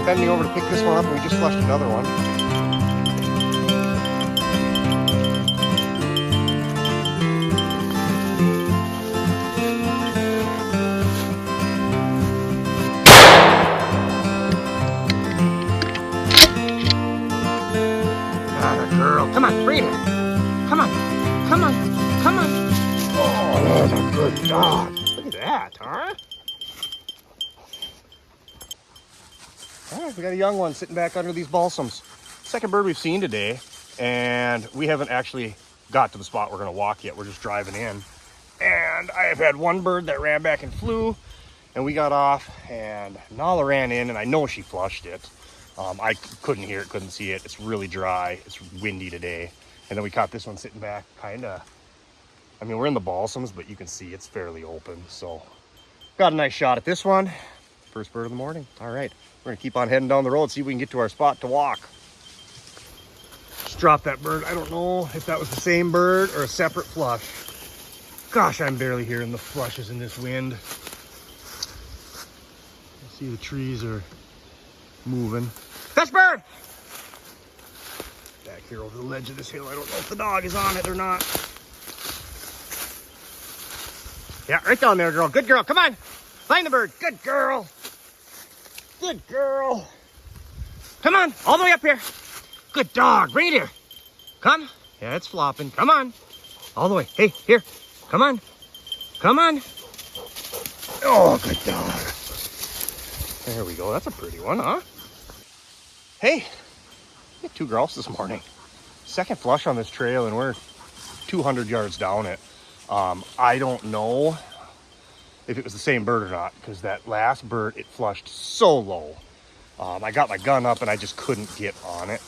bending over to pick this one up, and we just flushed another one. Ah, girl. Come on, bring it. Come on. Come on. Come on. Oh, that's a good dog. Look at that, huh? All right, we got a young one sitting back under these balsams. Second bird we've seen today, and we haven't actually got to the spot we're going to walk yet. We're just driving in. And I have had one bird that ran back and flew, and we got off, and Nala ran in, and I know she flushed it. I couldn't hear it, couldn't see it. It's really dry. It's windy today. And then we caught this one sitting back, kind of. I mean, we're in the balsams, but you can see it's fairly open. So got a nice shot at this one. First bird of the morning. All right. We're gonna keep on heading down the road, see if we can get to our spot to walk. Just dropped that bird. I don't know if that was the same bird or a separate flush. Gosh, I'm barely hearing the flushes in this wind. See, the trees are moving. That's bird! Back here over the ledge of this hill. I don't know if the dog is on it or not. Yeah, right down there, girl. Good girl. Come on. Find the bird. Good girl. Good girl. Come on. All the way up here. Good dog. Bring it here. Come. Yeah, it's flopping. Come on. All the way. Hey, here. Come on. Come on. Oh, good dog. There we go. That's a pretty one, huh? Hey, we had 2 grouse this morning. Second flush on this trail, and we're 200 yards down it. I don't know if it was the same bird or not, because that last bird, it flushed so low. I got my gun up and I just couldn't get on it.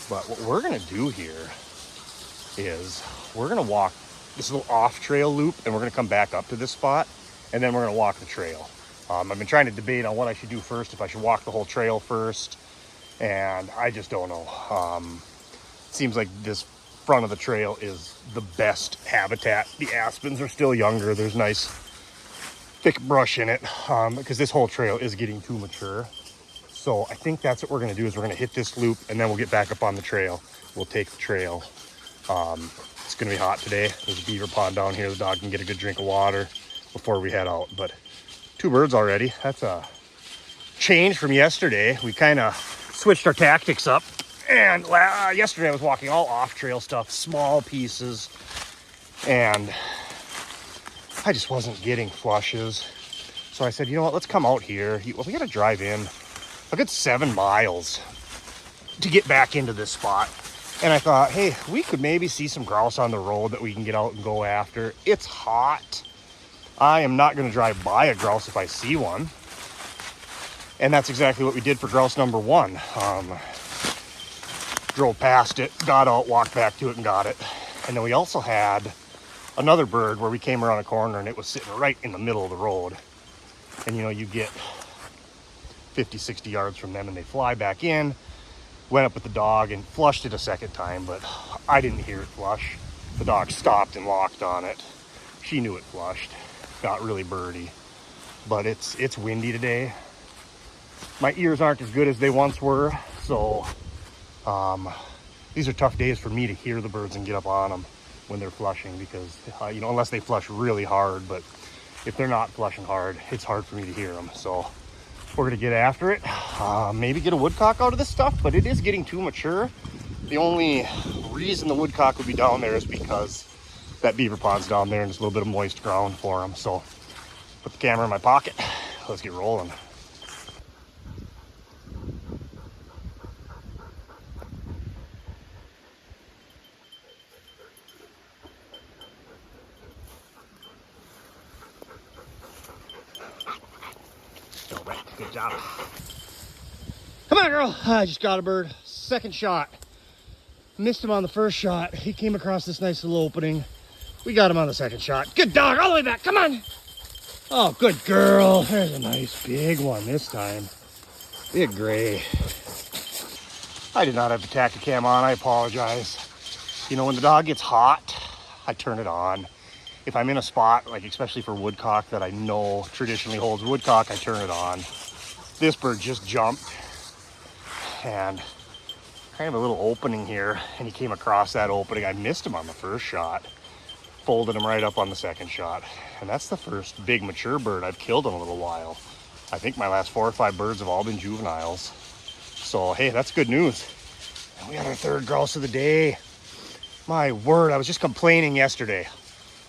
But what we're gonna do here is we're gonna walk this little off trail loop, and we're gonna come back up to this spot, and then we're gonna walk the trail. I've been trying to debate on what I should do first, if I should walk the whole trail first, and I just don't know. Seems like this front of the trail is the best habitat. The aspens are still younger. There's nice thick brush in it, because this whole trail is getting too mature. So I think that's what we're going to do, is we're going to hit this loop, and then we'll get back up on the trail. We'll take the trail. It's going to be hot today. There's a beaver pond down here. The dog can get a good drink of water before we head out. But 2 birds already. That's a change from yesterday. We kind of switched our tactics up. And yesterday I was walking all off-trail stuff, small pieces, and I just wasn't getting flushes. So I said, you know what, let's come out here. Well, we got to drive in a good 7 miles to get back into this spot. And I thought, hey, we could maybe see some grouse on the road that we can get out and go after. It's hot. I am not going to drive by a grouse if I see one. And that's exactly what we did for grouse number 1. Drove past it, got out, walked back to it, and got it. And then we also had another bird where we came around a corner, and it was sitting right in the middle of the road. And you know, you get 50, 60 yards from them, and they fly back in. Went up with the dog and flushed it a second time, but I didn't hear it flush. The dog stopped and locked on it. She knew it flushed. Got really birdy. But it's windy today. My ears aren't as good as they once were, so these are tough days for me to hear the birds and get up on them when they're flushing, because you know, unless they flush really hard. But if they're not flushing hard, it's hard for me to hear them. So we're gonna get after it. Maybe get a woodcock out of this stuff, but it is getting too mature. The only reason the woodcock would be down there is because that beaver pond's down there and there's a little bit of moist ground for them. So put the camera in my pocket. Let's get rolling. Good job. Come on, girl. I just got a bird. Second shot. Missed him on the first shot. He came across this nice little opening. We got him on the second shot. Good dog. All the way back. Come on. Oh, good girl. There's a nice big one this time. Big gray. I did not have the Tacticam on. I apologize. You know, when the dog gets hot, I turn it on. If I'm in a spot, like especially for woodcock that I know traditionally holds woodcock, I turn it on. This bird just jumped and kind of a little opening here, and he came across that opening. I missed him on the first shot, folded him right up on the second shot, and that's the first big mature bird I've killed in a little while. I think my last 4 or 5 birds have all been juveniles. So hey, that's good news. And we got our third grouse of the day. My word, I was just complaining yesterday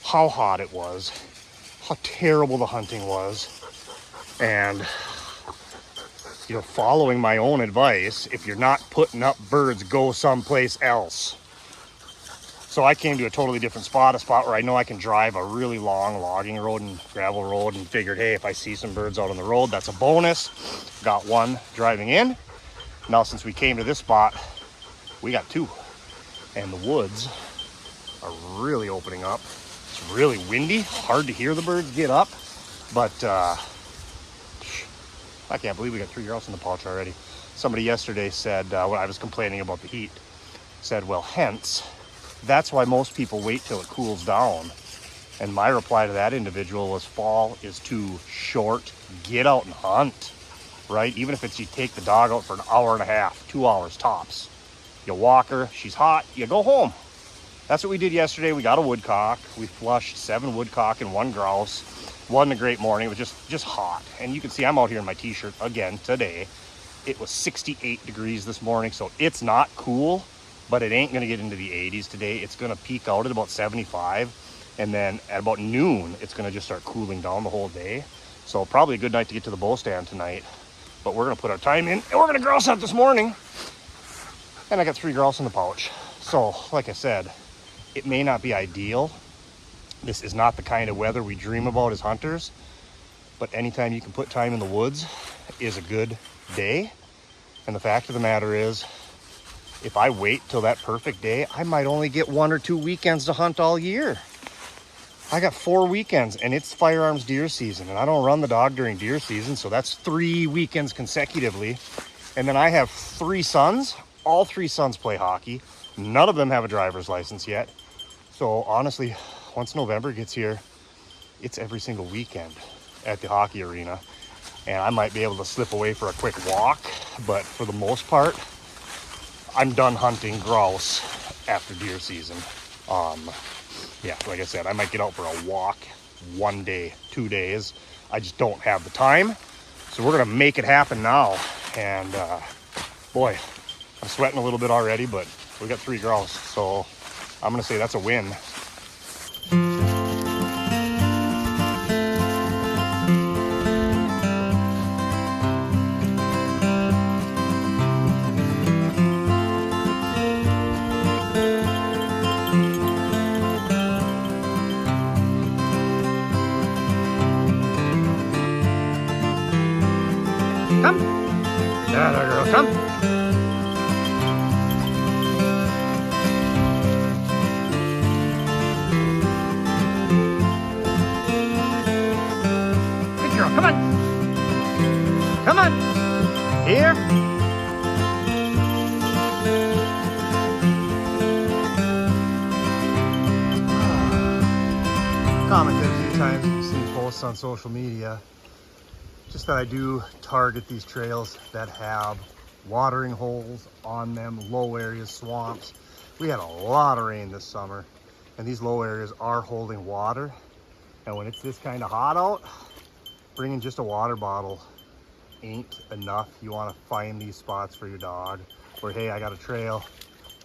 how hot it was, how terrible the hunting was, and you know, following my own advice, if you're not putting up birds, go someplace else. So I came to a totally different spot, a spot where I know I can drive a really long logging road and gravel road, and figured, hey, if I see some birds out on the road, that's a bonus. Got one driving in. Now, since we came to this spot, we got 2. And the woods are really opening up. It's really windy, hard to hear the birds get up, but I can't believe we got 3 grouse in the pouch already. Somebody yesterday said, when I was complaining about the heat, said, well, hence, that's why most people wait till it cools down. And my reply to that individual was, fall is too short. Get out and hunt, right? Even if it's you take the dog out for an hour and a half, 2 hours tops. You walk her, she's hot, you go home. That's what we did yesterday. We got a woodcock. We flushed 7 woodcock and 1 grouse. Wasn't a great morning. It was just hot. And you can see I'm out here in my t-shirt again today. It was 68 degrees this morning, so it's not cool, but it ain't going to get into the 80s today. It's going to peak out at about 75, and then at about noon, it's going to just start cooling down the whole day. So probably a good night to get to the bow stand tonight. But we're going to put our time in, and we're going to grouse hunt this morning. And I got 3 grouse in the pouch. So, like I said, it may not be ideal. This is not the kind of weather we dream about as hunters, but anytime you can put time in the woods is a good day. And the fact of the matter is, if I wait till that perfect day, I might only get 1 or 2 weekends to hunt all year. I got 4 weekends, and it's firearms deer season, and I don't run the dog during deer season, so that's 3 weekends consecutively. And then I have 3 sons. All 3 sons play hockey. None of them have a driver's license yet. So honestly, once November gets here, it's every single weekend at the hockey arena. And I might be able to slip away for a quick walk, but for the most part, I'm done hunting grouse after deer season. Yeah, like I said, I might get out for a walk 1 day, 2 days. I just don't have the time. So we're gonna make it happen now. And boy, I'm sweating a little bit already, but we got 3 grouse. So I'm gonna say that's a win. Come. There, girl, come. Good girl, come on. Come on. Here. Commented a few times, you've seen posts on social media, just that I do target these trails that have watering holes on them, low areas, swamps. We had a lot of rain this summer, and these low areas are holding water. And when it's this kind of hot out, bringing just a water bottle ain't enough. You want to find these spots for your dog where, hey, I got a trail,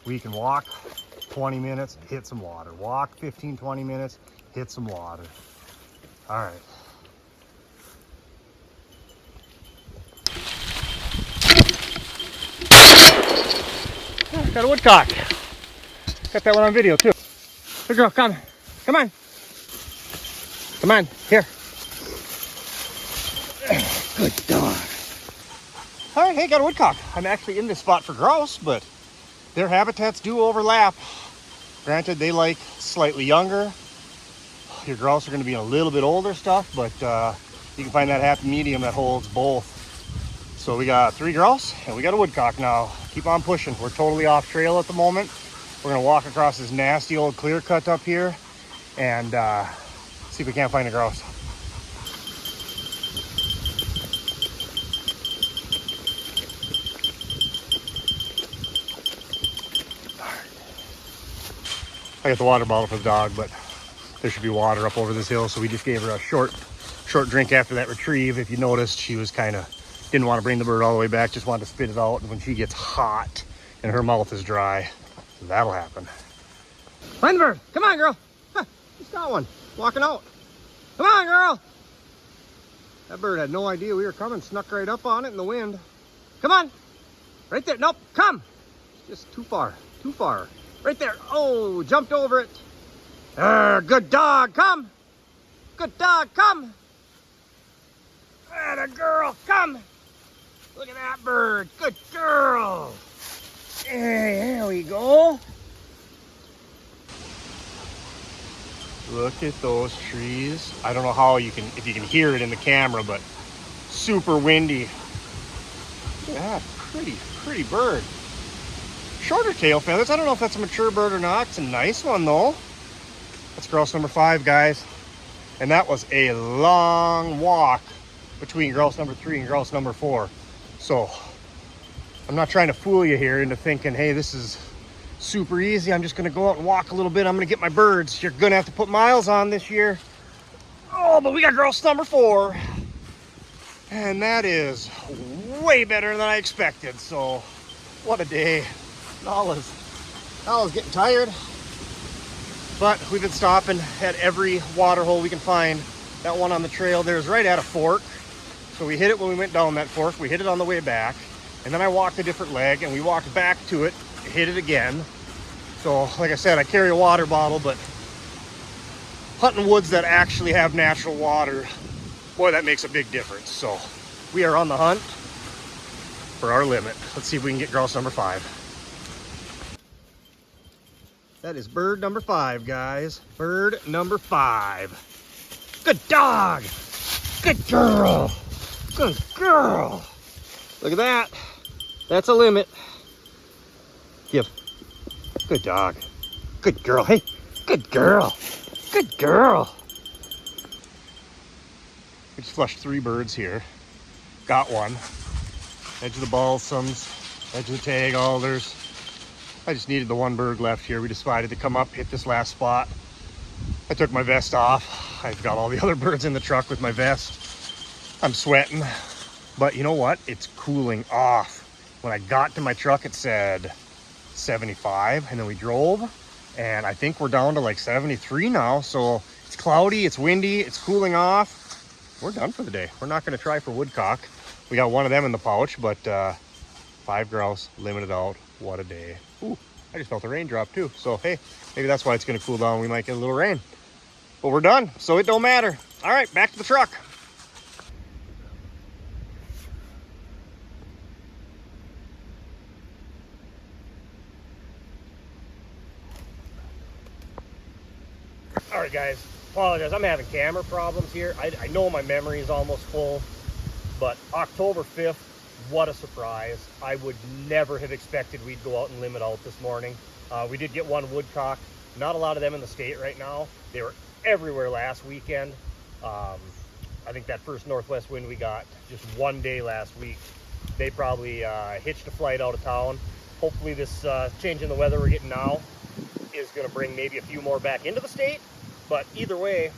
we can walk 20 minutes, hit some water. Walk 15, 20 minutes, hit some water. All right. Got a woodcock. Got that one on video too. Good girl, come. Come on. Come on, here. Good dog. All right, hey, got a woodcock. I'm actually in this spot for grouse, but their habitats do overlap. Granted, they like slightly younger. Your grouse are going to be in a little bit older stuff, but you can find that happy medium that holds both. So we got 3 grouse and we got a woodcock now. Keep on pushing. We're totally off trail at the moment. We're gonna walk across this nasty old clear cut up here and see if we can't find a grouse. I got the water bottle for the dog, but there should be water up over this hill. So we just gave her a short drink after that retrieve. If you noticed, she was kind of, didn't want to bring the bird all the way back, just wanted to spit it out. And when she gets hot and her mouth is dry, that'll happen. Find the bird. Come on, girl. Huh, just got one. Walking out. Come on, girl. That bird had no idea we were coming. Snuck right up on it in the wind. Come on. Right there. Nope. Come. Just too far. Too far. Right there. Oh, jumped over it. Good dog. Come. Good dog. Come. Atta girl. Come. Look at that bird. Good girl. There we go. Look at those trees. I don't know how you can, if you can hear it in the camera, but super windy. Look at that. Pretty bird. Shorter tail feathers. I don't know if that's a mature bird or not. It's a nice one though. That's grouse number 5, guys. And that was a long walk between grouse number 3 and grouse number 4. So I'm not trying to fool you here into thinking, hey, this is super easy. I'm just going to go out and walk a little bit. I'm going to get my birds. You're going to have to put miles on this year. Oh, but we got grouse number 4. And that is way better than I expected. So what a day. Nala's getting tired. But we've been stopping at every water hole we can find. That one on the trail there is right at a fork. So we hit it when we went down that fork. We hit it on the way back. And then I walked a different leg and we walked back to it, hit it again. So like I said, I carry a water bottle, but hunting woods that actually have natural water, boy, that makes a big difference. So we are on the hunt for our limit. Let's see if we can get grouse number 5. That is bird number 5, guys. Bird number 5. Good dog. Good girl. Good girl. Look at that. That's a limit. Give. Good dog. Good girl. Hey, good girl. Good girl. We just flushed 3 birds here. Got one. Edge of the balsams, edge of the tag alders. I just needed the 1 bird left here. We decided to come up, hit this last spot. I took my vest off. I've got all the other birds in the truck with my vest. I'm sweating, but you know what? It's cooling off. When I got to my truck, it said 75, and then we drove, and I think we're down to like 73 now. So it's cloudy, it's windy, it's cooling off. We're done for the day. We're not going to try for woodcock. We got one of them in the pouch, but 5 grouse, limited out. What a day. Ooh, I just felt a raindrop too. So hey, maybe that's why it's going to cool down. We might get a little rain, but we're done, so it don't matter. All right, back to the truck. All right, guys, apologize. I'm having camera problems here. I know my memory is almost full, but October 5th, what a surprise. I would never have expected we'd go out and limit out this morning. We did get 1 woodcock. Not a lot of them in the state right now. They were everywhere last weekend. I think that first northwest wind we got just one day last week, they probably hitched a flight out of town. Hopefully this change in the weather we're getting now is going to bring maybe a few more back into the state. But either way,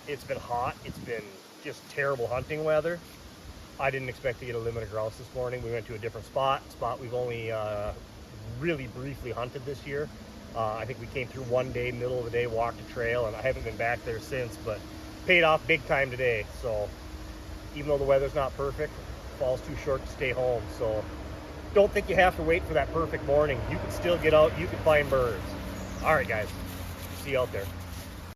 it's been hot. It's been just terrible hunting weather. I didn't expect to get a limit of grouse this morning. We went to a different spot we've only really briefly hunted this year. I think we came through one day, middle of the day, walked a trail, and I haven't been back there since, but paid off big time today. So even though the weather's not perfect, fall's too short to stay home. So don't think you have to wait for that perfect morning. You can still get out, you can find birds. All right, guys, see you out there.